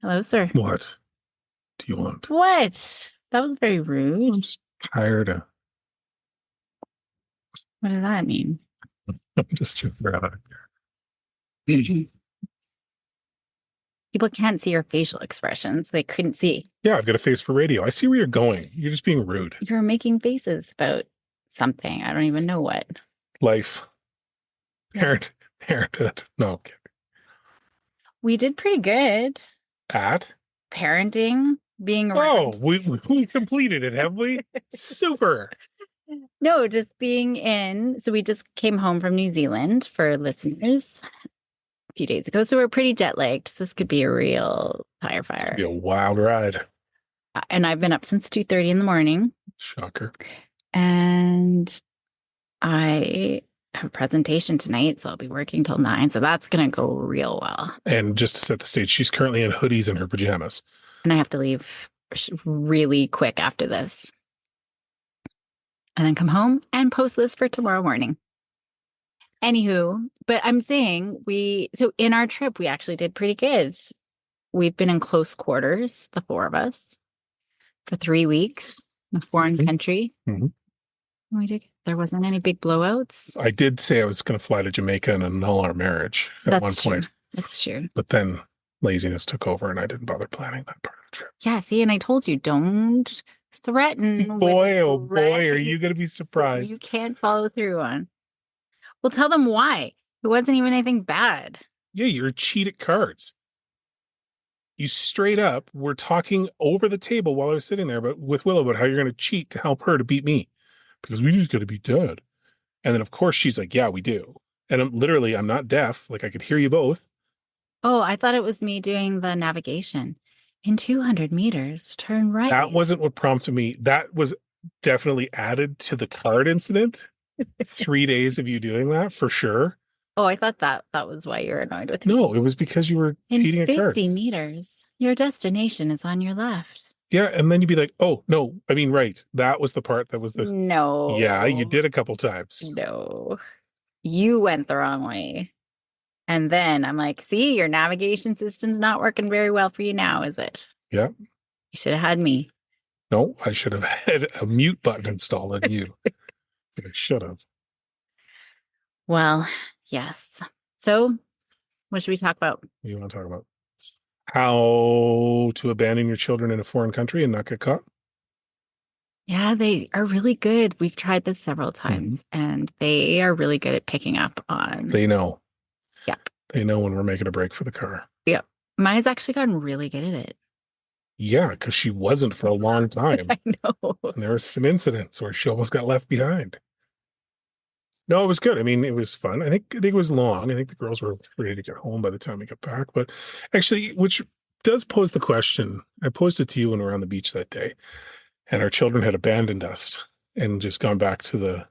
Hello, sir. What do you want? What? That was very rude. I'm just tired of. What does that mean? I'm just joking around. People can't see your facial expressions. They couldn't see. Yeah, I've got a face for radio. I see where you're going. You're just being rude. You're making faces about something. I don't even know what. Life, Yeah. parenthood. No, okay. We did pretty good. At? Parenting, being Oh, around. we completed it, have we? Super. No, just being in. So we just came home from New Zealand for listeners a few days ago. So we're pretty jet lagged. So this could be a real tire fire. Be a wild ride. And I've been up since 2:30 in the morning. Shocker. And I have a presentation tonight, so I'll be working till 9. So that's going to go real well. And just to set the stage, she's currently in hoodies and her pajamas. And I have to leave really quick after this. And then come home and post this for tomorrow morning. Anywho, but I'm saying so in our trip, we actually did pretty good. We've been in close quarters, the four of us, for 3 weeks in a foreign country. There wasn't any big blowouts. I did say I was going to fly to Jamaica and annul our marriage at one point. True. That's true. But then laziness took over and I didn't bother planning that part of the trip. Yeah, see, and I told you, don't threaten. Boy, oh boy, are you going to be surprised? You can't follow through on. Well, tell them why. It wasn't even anything bad. Yeah, you're a cheat at cards. You straight up were talking over the table while I was sitting there with Willow about how you're going to cheat to help her to beat me because we just got to be dead. And then, of course, she's like, yeah, we do. And I'm not deaf. Like I could hear you both. Oh, I thought it was me doing the navigation. In 200 meters, turn right. That wasn't what prompted me. That was definitely added to the card incident. 3 days of you doing that for sure. Oh, I thought that was why you were annoyed with me. No, it was because you were cheating at cards. 50 meters, your destination is on your left. Yeah, and then you'd be like, oh, no, I mean, right. That was the part that was the... No. Yeah, you did a couple times. No. You went the wrong way. And then I'm like, see, your navigation system's not working very well for you now, is it? Yeah. You should have had me. No, I should have had a mute button installed on you. I should have. Well, yes. So, what should we talk about? What do you want to talk about? How to abandon your children in a foreign country and not get caught? Yeah, they are really good. We've tried this several times, and they are really good at picking up on. They know. Yep. They know when we're making a break for the car. Yep. Mine's actually gotten really good at it. Yeah, because she wasn't for a long time. I know. And there were some incidents where she almost got left behind. No, it was good. I mean, it was fun. I think it was long. I think the girls were ready to get home by the time we got back. But actually, which does pose the question. I posed it to you when we were on the beach that day, and our children had abandoned us and just gone back to the...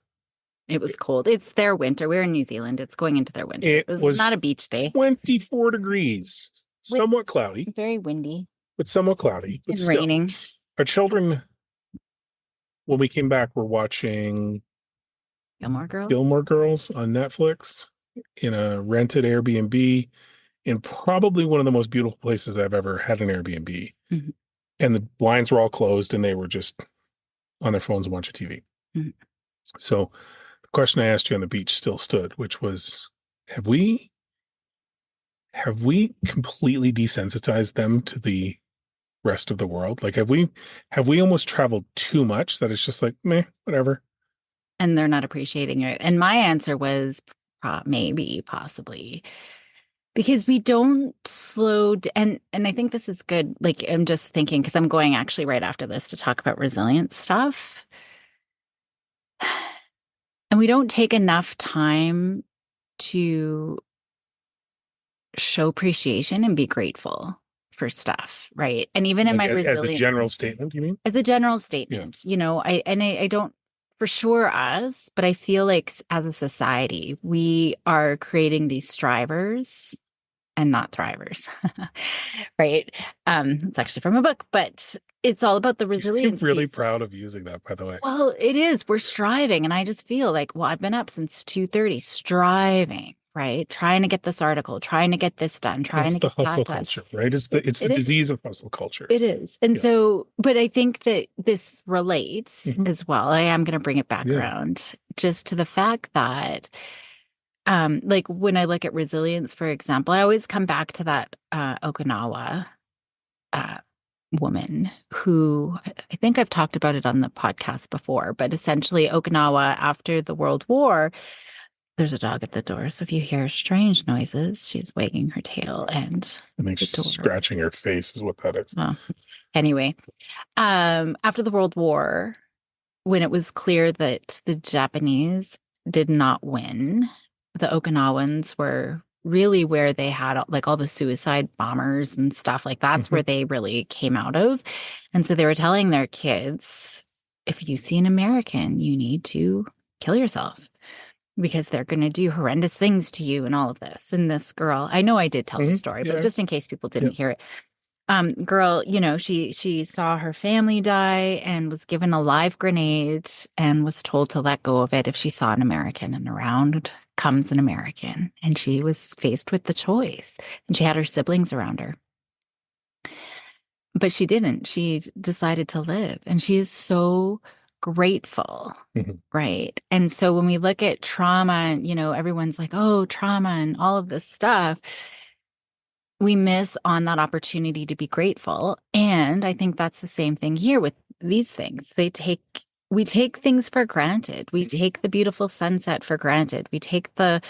It was cold. It's their winter. We're in New Zealand. It's going into their winter. It was not a beach day. 24 degrees. Somewhat cloudy. Very windy. But somewhat cloudy. But and raining. Our children, when we came back, were watching Gilmore Girls on Netflix in a rented Airbnb in probably one of the most beautiful places I've ever had an Airbnb. Mm-hmm. And the blinds were all closed and they were just on their phones and watching TV. Mm-hmm. So the question I asked you on the beach still stood, which was, have we completely desensitized them to the rest of the world? Like, have we almost traveled too much that it's just like, meh, whatever. And they're not appreciating it. And my answer was maybe, possibly, because we don't and I think this is good. Like, I'm just thinking, because I'm going actually right after this to talk about resilience stuff. And we don't take enough time to show appreciation and be grateful for stuff, right? And even in my resilience, as a general statement, you mean? As a general statement, yeah. I don't, for sure us, but I feel like as a society, we are creating these strivers and not thrivers. Right? It's actually from a book, but it's all about the You seem resilience really piece. proud of using that, by the way. Well, it is. We're striving. And I just feel like, well, I've been up since 2:30 striving, right? Trying to get this article, trying to get this done, Well, trying it's to the get that hustle done. culture, right? It's the It is. disease of hustle culture. It is. And Yeah. so, but I think that this relates Hmm. as well. I am going to bring it back Yeah. around just to the fact that, like when I look at resilience, for example, I always come back to that Okinawa uh, woman who I think I've talked about it on the podcast before, but essentially, Okinawa after the World War, there's a dog at the door. So if you hear strange noises, she's wagging her tail and I think the she's door. scratching her face, is what that is. Well, anyway, after the World War, when it was clear that the Japanese did not win, the Okinawans were really where they had like all the suicide bombers and stuff. Like that's Hmm. where they really came out of. And so they were telling their kids, if you see an American, you need to kill yourself because they're going to do horrendous things to you and all of this. And this girl, I know I did tell the Hmm. story, but Yeah. just in case people Yeah. didn't hear it, girl, she saw her family die and was given a live grenade and was told to let go of it if she saw an American, and around comes an American, and she was faced with the choice, and she had her siblings around her, but she didn't. She decided to live, and she is so grateful. Hmm. Right. And so when we look at trauma, and everyone's like, oh, trauma and all of this stuff, we miss on that opportunity to be grateful. And I think that's the same thing here with these things. We take things for granted. We take the beautiful sunset for granted. We take the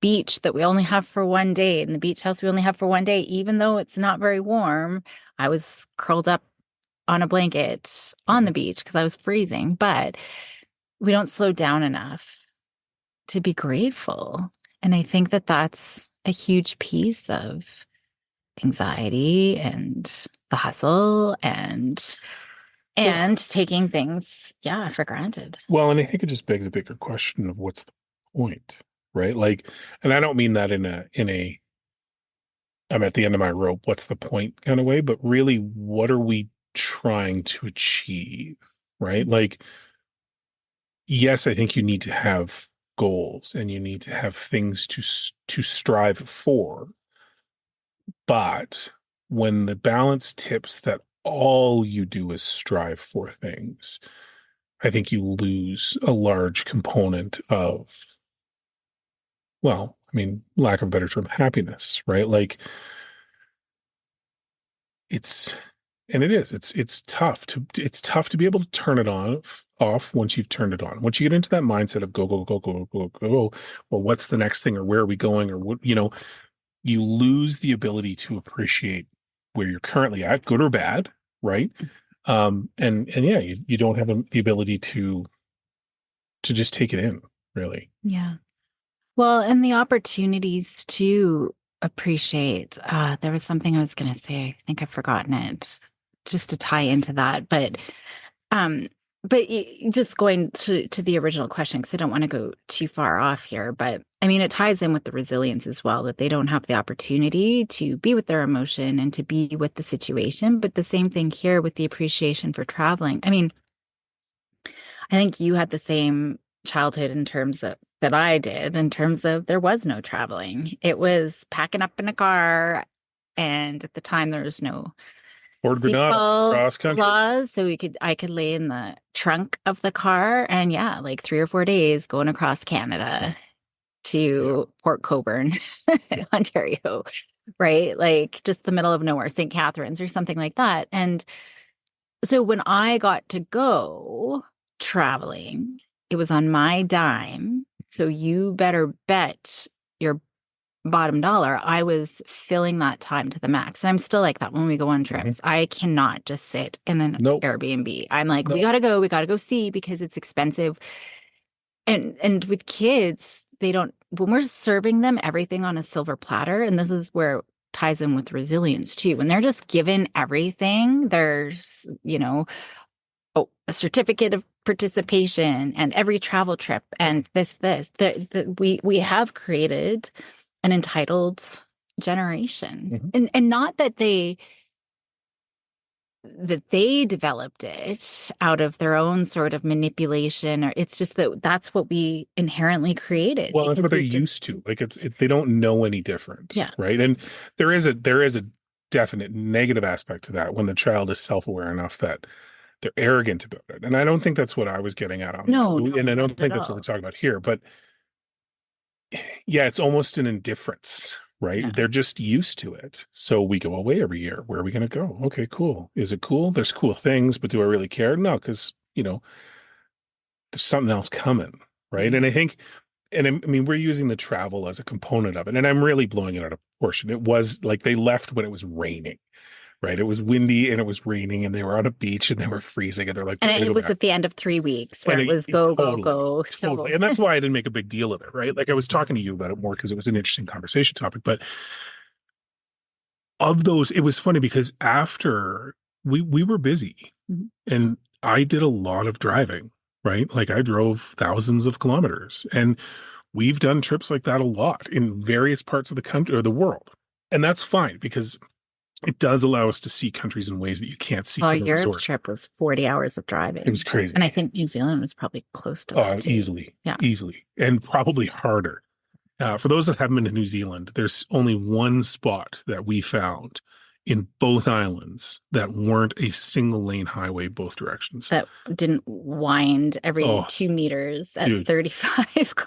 beach that we only have for one day and the beach house we only have for one day, even though it's not very warm. I was curled up on a blanket on the beach because I was freezing, but we don't slow down enough to be grateful. And I think that that's a huge piece of anxiety and the hustle Well, and taking things, yeah, for granted. well, and I think it just begs a bigger question of what's the point, right? Like, and I don't mean that in a I'm at the end of my rope, what's the point kind of way, but really, what are we trying to achieve, right? Like, yes, I think you need to have goals and you need to have things to strive for, but when the balance tips that all you do is strive for things, I think you lose a large component of, well, I mean, lack of a better term, happiness, right? Like it's, and it is, it's tough to be able to turn it on off once you've turned it on. Once you get into that mindset of go, go, go, go, go, go, or what's the next thing or where are we going or what, you lose the ability to appreciate where you're currently at, good or bad, right? And yeah, you don't have the ability to just take it in, really. Yeah. Well, and the opportunities to appreciate. There was something I was going to say. I think I've forgotten it just to tie into that. Um, just going to the original question, because I don't want to go too far off here, but I mean, it ties in with the resilience as well, that they don't have the opportunity to be with their emotion and to be with the situation. But the same thing here with the appreciation for traveling. I mean, I think you had the same childhood in terms of that I did, in terms of there was no traveling. It was packing up in a car. And at the time, there was no Ford Granada, seatbelt cross country. laws. So I could lay in the trunk of the car and yeah, like 3 or 4 days going across Yeah, Canada yeah, to Port Coburn, yeah. Ontario, right? Like just the middle of nowhere, St. Catharines or something like that. And so when I got to go traveling, it was on my dime. So you better bet your bottom dollar, I was filling that time to the max. And I'm still like that when we go on Hmm. trips. I cannot just sit in an Nope, Airbnb. I'm like, nope. we gotta go see because it's expensive. And with kids, they don't when we're serving them everything on a silver platter, and this is where it ties in with resilience too. When they're just given everything, there's, a certificate of participation and every travel trip and this. We have created an entitled, generation. Mhm. And not that they developed it out of their own sort of manipulation, or it's just that that's what we inherently created Well, that's because what they're we've used just to. Like they don't know any different, yeah. right? And there is a definite negative aspect to that when the child is self-aware enough that they're arrogant about it. And I don't think that's what I was getting at on that. No, no, And I not don't at think that's what we're all. talking about here. But yeah, it's almost an indifference, right? Yeah. They're just used to it. So we go away every year. Where are we going to go? Okay, cool. Is it cool? There's cool things, but do I really care? No, because, there's something else coming, right? Mhm. And I think, and I mean, we're using the travel as a component of it, and I'm really blowing it out of proportion. It was like they left when it was raining, right? It was windy and it was raining, and they were on a beach and they were freezing, and they're like, And "We're gonna it go was back." at the end of 3 weeks where And it was it go, go, totally, go. totally, So and that's why I didn't make a big deal of it, right? Like I was talking to you about it more because it was an interesting conversation topic, but of those, it was funny because after we were busy mhm. and I did a lot of driving, right? Like I drove thousands of kilometers and we've done trips like that a lot in various parts of the country or the world. And that's fine because it does allow us to see countries in ways that you can't see Well, from a Europe's resort. trip was 40 hours of It was driving. And I crazy. think New Zealand was probably close to that too. Easily, Yeah. easily, and probably harder. For those that haven't been to New Zealand, there's only one spot that we found in both islands that weren't a single lane highway both directions. That didn't wind every Oh, 2 meters at dude, 35 all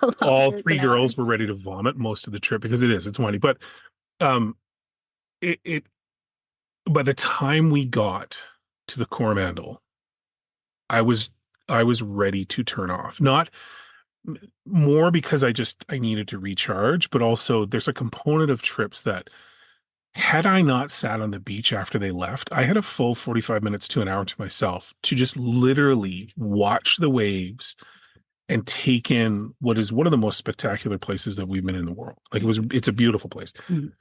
kilometers three an hour. girls were ready to vomit most of the trip because it's windy. But um, it by the time we got to the Coromandel, I was I was ready to turn off. Not more because I needed to recharge, but also there's a component of trips that had I not sat on the beach after they left, I had a full 45 minutes to an hour to myself to just literally watch the waves and take in what is one of the most spectacular places that we've been in the world. Like it's a beautiful place. Mhm.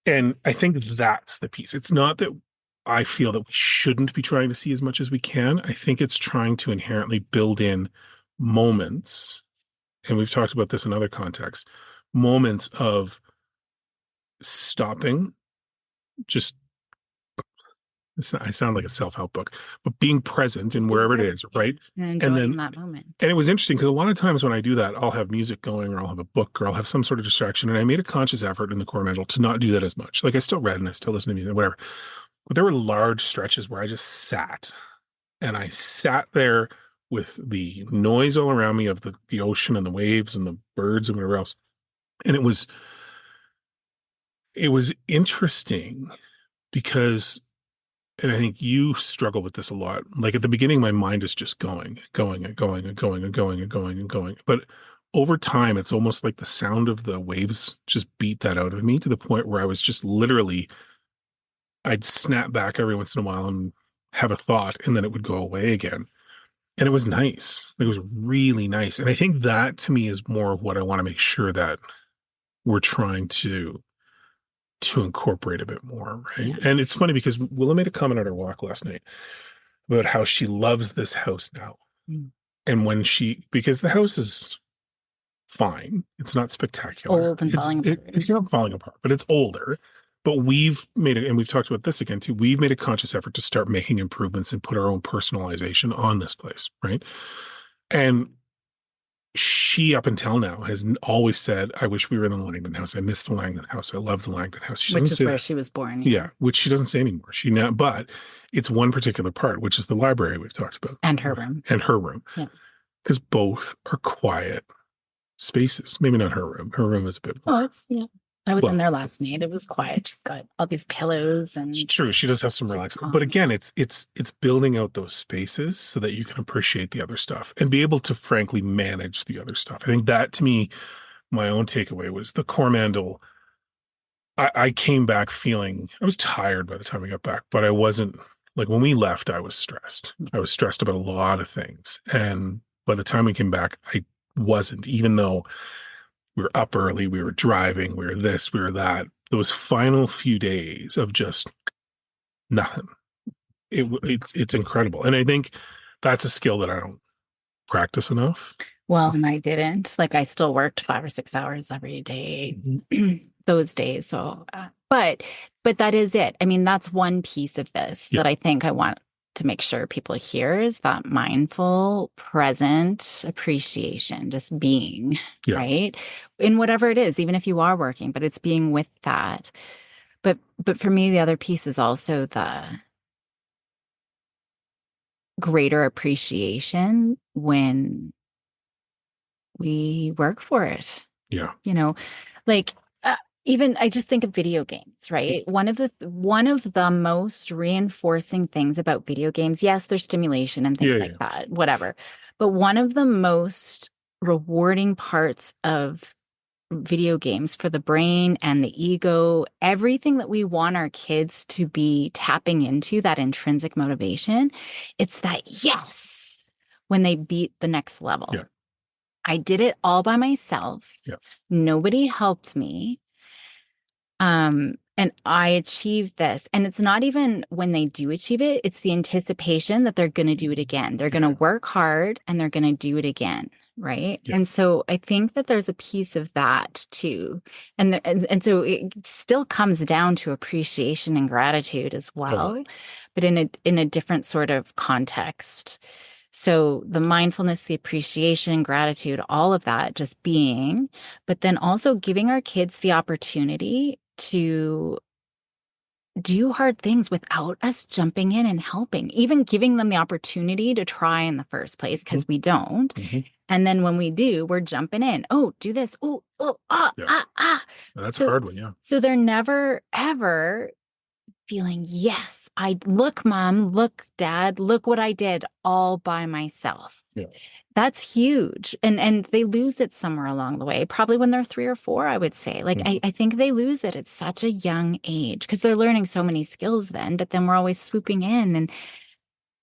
And I think that's the piece. It's not that I feel that we shouldn't be trying to see as much as we can. I think it's trying to inherently build in moments, and we've talked about this in other contexts, moments of stopping, just I sound like a self-help book, but being present in Just being wherever it is, present, yeah, right? and And enjoying then that moment. and it was interesting because a lot of times when I do that, I'll have music going or I'll have a book or I'll have some sort of distraction. And I made a conscious effort in the Coromandel to not do that as much. Like I still read and I still listen to music, whatever. But there were large stretches where I just sat and I sat there with the noise all around me of the ocean and the waves and the birds and whatever else. And it was interesting because and I think you struggle with this a lot. Like at the beginning, my mind is just going, going, and going, and going, and going, and going, and going. But over time, it's almost like the sound of the waves just beat that out of me to the point where I was just literally, I'd snap back every once in a while and have a thought, and then it would go away again. And it was nice. It was really nice. And I think that to me is more of what I want to make sure that we're trying to incorporate a bit more, right? Yeah. And it's funny because Willa made a comment on our walk last night about how she loves this house now. Mm. And because the house is fine, it's not It's spectacular. old and falling apart. It's not falling apart, but it's older. But we've made it, and we've talked about this again too. We've made a conscious effort to start making improvements and put our own personalization on this place, right? And she, up until now, has always said, "I wish we were in the Langdon house. I miss the Langdon house. I love the Langdon house." She Which doesn't is say where that. she was born. Yeah. Yeah, which she doesn't say anymore. But it's one particular part, which is the library we've talked about, And her room. and her room, Yeah. because both are quiet spaces. Maybe not her room. Her room is a bit Oh, more. it's, yeah. I was Well, in there last night. It was quiet. She's got all these pillows and it's true. She does have some she's relaxing, but calm. again, it's building out those spaces so that you can appreciate the other stuff and be able to frankly manage the other stuff. I think that to me, my own takeaway was the Coromandel. I came back feeling I was tired by the time I got back, but I wasn't like when we left, I was stressed. I was stressed about a lot of things. And by the time we came back, I wasn't, even though we were up early, we were driving, we were this, we were that. Those final few days of just nothing. It's incredible. And I think that's a skill that I don't practice enough. Well, and I didn't. Like I still worked 5 or 6 hours every day. those days. So, but that is it. I mean, that's one piece of this Yeah. that I think I want to make sure people hear is that mindful, present appreciation, just being, Yeah. right? In whatever it is, even if you are working, but it's being with that. But for me, the other piece is also the greater appreciation when we work for it. Yeah. You know, like even I just think of video games, right? One of the most reinforcing things about video games, yes, there's stimulation and things Yeah. like Yeah. that, whatever. But one of the most rewarding parts of video games for the brain and the ego, everything that we want our kids to be tapping into, that intrinsic motivation, it's that yes, when they beat the next level. Yeah. I did it all by myself. Yeah. Nobody helped me. And I achieved this. And it's not even when they do achieve it, it's the anticipation that they're going to do it again. They're going to Yeah. work hard and they're going to do it again. Right. Yeah. And so I think that there's a piece of that too. And so it still comes down to appreciation and gratitude as Totally. well, but in a different sort of context. So the mindfulness, the appreciation, gratitude, all of that, just being, but then also giving our kids the opportunity to do hard things without us jumping in and helping, even giving them the opportunity to try in the first place, Mhm. because we don't. Mhm. And then when we do, we're jumping in. Oh, do this. Oh, oh, ah, Yeah. ah, ah. That's a So, hard one. Yeah. so they're never ever feeling, yes, look, mom, look, dad, look what I did all by myself. Yeah. That's huge. And they lose it somewhere along the way, probably when they're 3 or 4, I would say. Like, Mhm. I think they lose it at such a young age because they're learning so many skills then, but then we're always swooping in and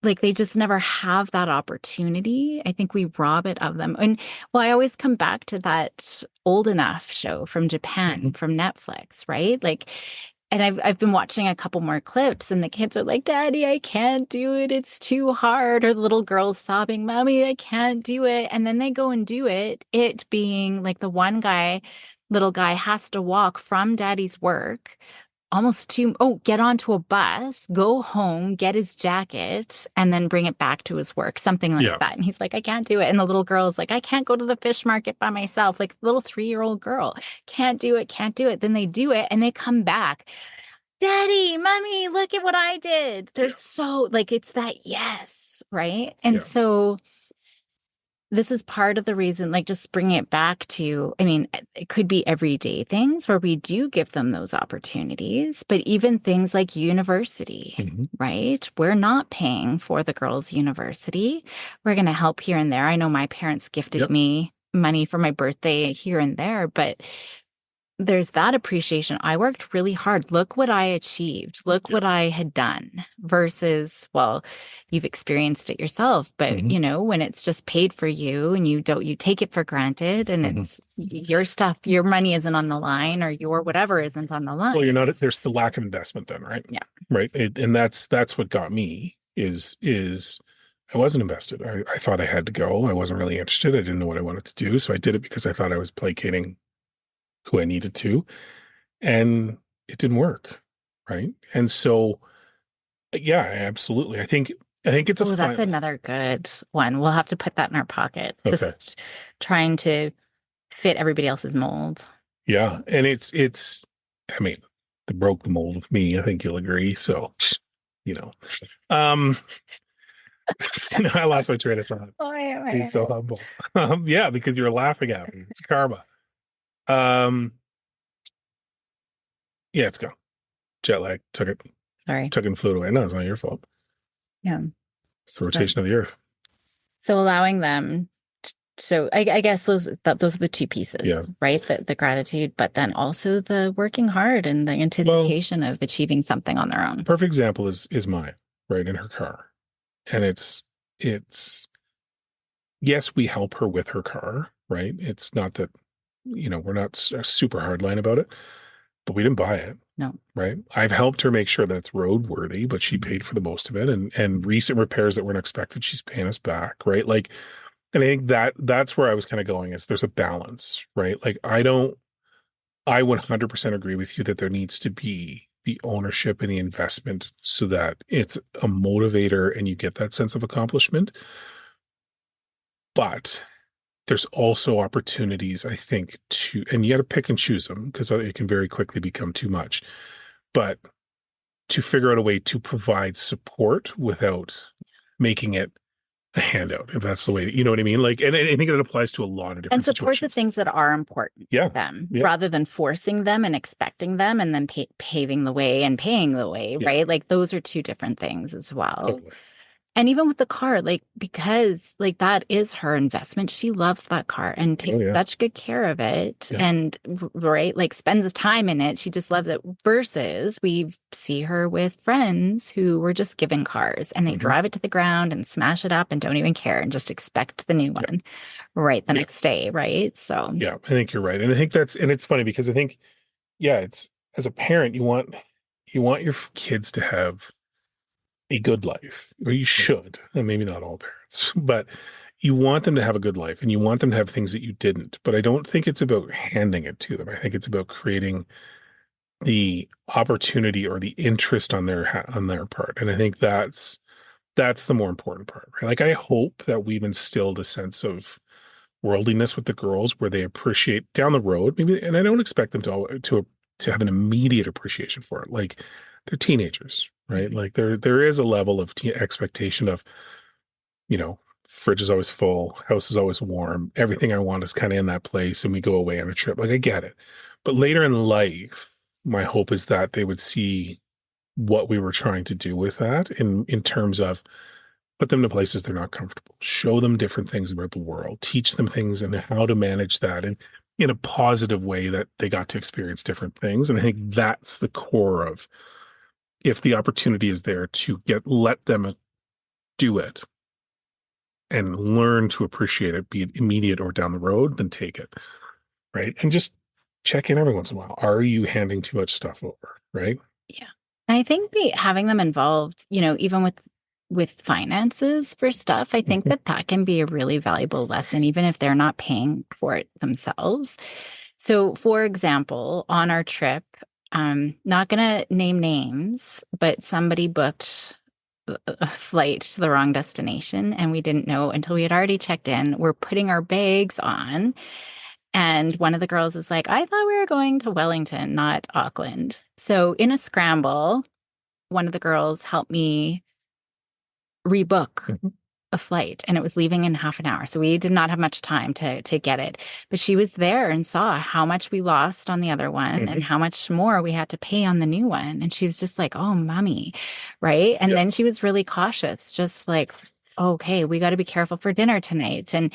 like they just never have that opportunity. I think we rob it of them. And well, I always come back to that Old Enough show from Japan, Mhm. from Netflix, right? Like, and I've been watching a couple more clips, and the kids are like, "Daddy, I can't do it. It's too hard." Or the little girl's sobbing, "Mommy, I can't do it." And then they go and do it. It being like the one guy, little guy, has to walk from daddy's work almost get onto a bus, go home, get his jacket, and then bring it back to his work, something like Yeah. that. And he's like, I can't do it. And the little girl is like, I can't go to the fish market by myself. Like little 3-year-old girl, can't do it, can't do it. Then they do it and they come back. Daddy, mommy, look at what I did. They're Yeah. so like, it's that yes, right? And Yeah. so this is part of the reason, like just bringing it back to, I mean, it could be everyday things where we do give them those opportunities, but even things like university, Mhm. right? We're not paying for the girls' university. We're going to help here and there. I know my parents gifted Yep. me money for my birthday here and there, but there's that appreciation. I worked really hard. Look what I achieved. Look Yeah. what I had done versus, well, you've experienced it yourself, but Mhm. when it's just paid for you and you take it for granted and Mhm. it's your stuff, your money isn't on the line or your whatever isn't on the Well, you're line. not. There's the lack of investment then, right? Yeah. Right. And that's what got me is I wasn't invested. I thought I had to go. I wasn't really interested. I didn't know what I wanted to do, so I did it because I thought I was placating who I needed to, and it didn't work. Right. And so, yeah, absolutely. I think it's a Oh, that's fine. another good one. We'll have to put that in our pocket. Okay. Just trying to fit everybody else's mold. Yeah, and it's. I mean, they broke the mold with me. I think you'll agree. So, you know, um, I lost my train of thought. Oh, He's so yeah. humble. Yeah, because you're laughing at me. It's karma. Um, yeah, it's gone. Jet lag Sorry. took and flew away. No, it's not your fault. Yeah. It's the So rotation of the earth. So allowing them, so I guess those are the two pieces, Yeah. right? The gratitude, but then also the working hard and the Well, anticipation of achieving something on their own. perfect example is Maya, right, in her car. And it's yes, we help her with her car, right? It's not that, we're not super hardline about it, but we didn't buy it. No. Right. I've helped her make sure that it's roadworthy, but she paid for the most of it. And recent repairs that weren't expected, she's paying us back. Right. Like, and I think that's where I was kind of going is there's a balance, right? Like I 100% agree with you that there needs to be the ownership and the investment so that it's a motivator and you get that sense of accomplishment. But there's also opportunities, I think, and you got to pick and choose them because it can very quickly become too much. But to figure out a way to provide support without making it a handout, if that's the way, you know what I mean? Like, and I think it applies to a lot of And different support the situations. things that are important Yeah. to them Yeah. rather than forcing them and expecting them and then paving the way and paying the way, Yeah. right? Like those are two different things as well. Totally. And even with the car, like because like that is her investment. She loves that car and Oh, takes yeah. such good care of it Yeah. and right, like spends time in it. She just loves it. Versus we see her with friends who were just given cars and they Hmm. drive it to the ground and smash it up and don't even care and just expect the new Yeah. one right the Yeah. next day, right? So Yeah. I think you're right. And I think and it's funny because I think, yeah, it's as a parent, you want your kids to have a good life, or you should, and maybe not all parents, but you want them to have a good life and you want them to have things that you didn't. But I don't think it's about handing it to them. I think it's about creating the opportunity or the interest on their part. And I think that's the more important part, right? Like I hope that we've instilled a sense of worldliness with the girls where they appreciate down the road, maybe, and I don't expect them to have an immediate appreciation for it. Like they're teenagers, right? mhm. Like there is a level of expectation of, fridge is always full, house is always warm, everything I want is kind of in that place, and we go away on a trip. Like I get it. But later in life, my hope is that they would see what we were trying to do with that in terms of put them to places they're not comfortable, show them different things about the world, teach them things and how to manage that and in a positive way that they got to experience different things. And I think that's the core of if the opportunity is there to let them do it and learn to appreciate it, be it immediate or down the road, then take it. Right. And just check in every once in a while. Are you handing too much stuff over? Right. Yeah. And I think having them involved, even with finances for stuff, I think Mhm. that can be a really valuable lesson, even if they're not paying for it themselves. So, for example, on our trip, not gonna name names, but somebody booked a flight to the wrong destination, and we didn't know until we had already checked in. We're putting our bags on, and one of the girls is like, I thought we were going to Wellington, not Auckland. So, in a scramble, one of the girls helped me rebook Mhm. a flight and it was leaving in half an hour. So we did not have much time to get it. But she was there and saw how much we lost on the other one and Mhm. how much more we had to pay on the new one. And she was just like, oh, mommy. Right. And Yeah. then she was really cautious, just like, okay, we got to be careful for dinner tonight. And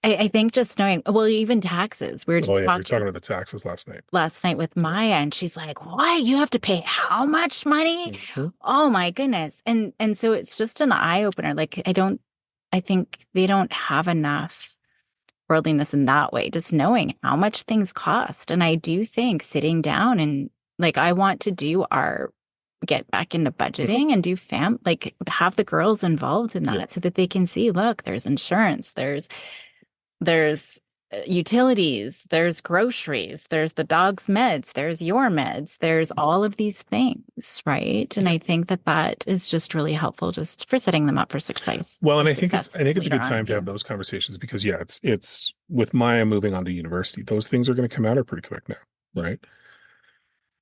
I think just knowing, well, even taxes, we were Oh just yeah. We were talking talking about the taxes last night. last night with Yeah. Maya and she's like, "What? You have to pay how much money?" Mhm. Oh my goodness. And so it's just an eye opener. Like I think they don't have enough worldliness in that way, just knowing how much things cost. And I do think sitting down and like I want to do our get back into Mhm. budgeting and do like have the girls involved in Yeah. that so that they can see, look, there's insurance, there's utilities, there's groceries, there's the dog's meds, there's your meds, there's all of these things, right? And Yeah. I think that is just really helpful just for setting them up for success, Well, and like I think it's success I think it's a later good on time to have too. those conversations because yeah, it's with Maya moving on to university, those things are going to come at her pretty quick now, right?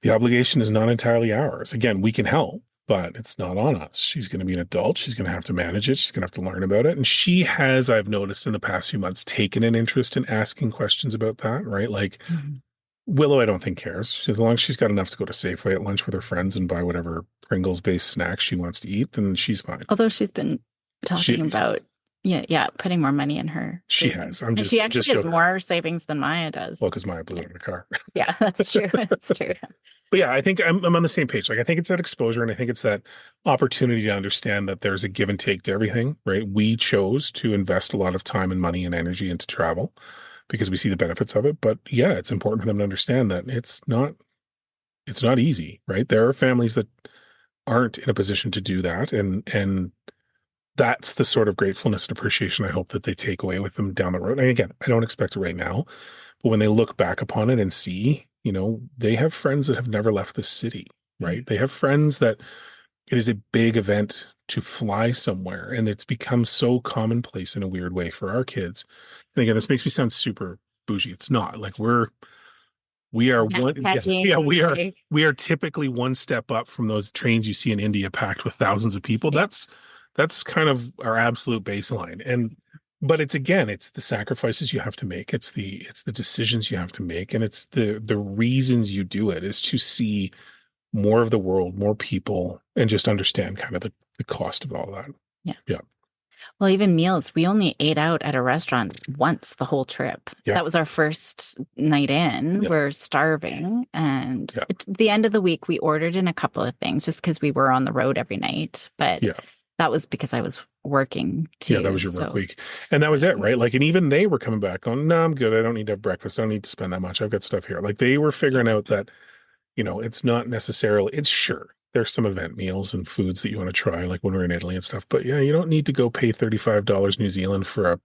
The obligation is not entirely ours. Again, we can help, but it's not on us. She's going to be an adult. She's going to have to manage it. She's going to have to learn about it. And she has, I've noticed in the past few months, taken an interest in asking questions about that, right? Like Mhm. Willow, I don't think cares. As long as she's got enough to go to Safeway at lunch with her friends and buy whatever Pringles based snacks she wants to eat, then she's fine. Although she's been talking She about yeah, putting more money in her she has. savings. I'm And she just actually has joking. more savings than Maya Well, does. because Maya blew Yeah, it in the car. yeah, that's true. That's true. But yeah, I think I'm on the same page. Like I think it's that exposure and I think it's that opportunity to understand that there's a give and take to everything, right? We chose to invest a lot of time and money and energy into travel because we see the benefits of it. But yeah, it's important for them to understand that it's not easy, right? There are families that aren't in a position to do that and that's the sort of gratefulness and appreciation I hope that they take away with them down the road. And again, I don't expect it right now, but when they look back upon it and see they have friends that have never left the city, Mm. right? They have friends that it is a big event to fly somewhere, and it's become so commonplace in a weird way for our kids. And again, this makes me sound super bougie. It's not like we are one, yeah, yeah, Backpacking, like, we are typically one step up from those trains you see in India packed with thousands of people. yeah, That's kind of our absolute baseline. And but it's again, it's the sacrifices you have to make. It's the decisions you have to make, and it's the reasons you do it is to see more of the world, more people, and just understand kind of the cost of all that. yeah. Yeah. Well, even meals, we only ate out at a restaurant once the whole trip. Yeah. That was our first night in. Yeah. We're starving. And Yeah. at the end of the week, we ordered in a couple of things just because we were on the road every night. But Yeah. that was because I was working Yeah, that too. was your work So, week. And that was it, right? Like, and even they were coming back on, no, I'm good. I don't need to have breakfast. I don't need to spend that much. I've got stuff here. Like they were yeah, figuring out that, it's not necessarily, it's sure. There's some event meals and foods that you want to try, like when we're in Italy and stuff. But yeah, you don't need to go pay $35 New Zealand for a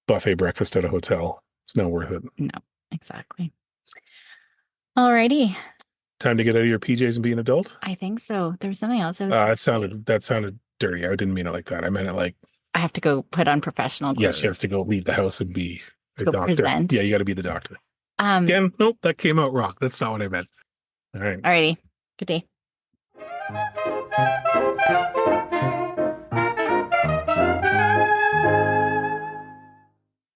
buffet breakfast at a hotel. It's not worth it. no, exactly. Alrighty. Time to get out of your PJs and be an adult. I think so. There was something else I was Uh, going that to say. sounded that sounded dirty. I didn't mean it like that. I meant it like, I have to go put on professional yes, you have clothes to go leave the house and be to a go doctor. Yeah, you present. got to be the doctor. Um, Again, nope, that came out wrong. That's not what I meant. All right. alrighty. Good day.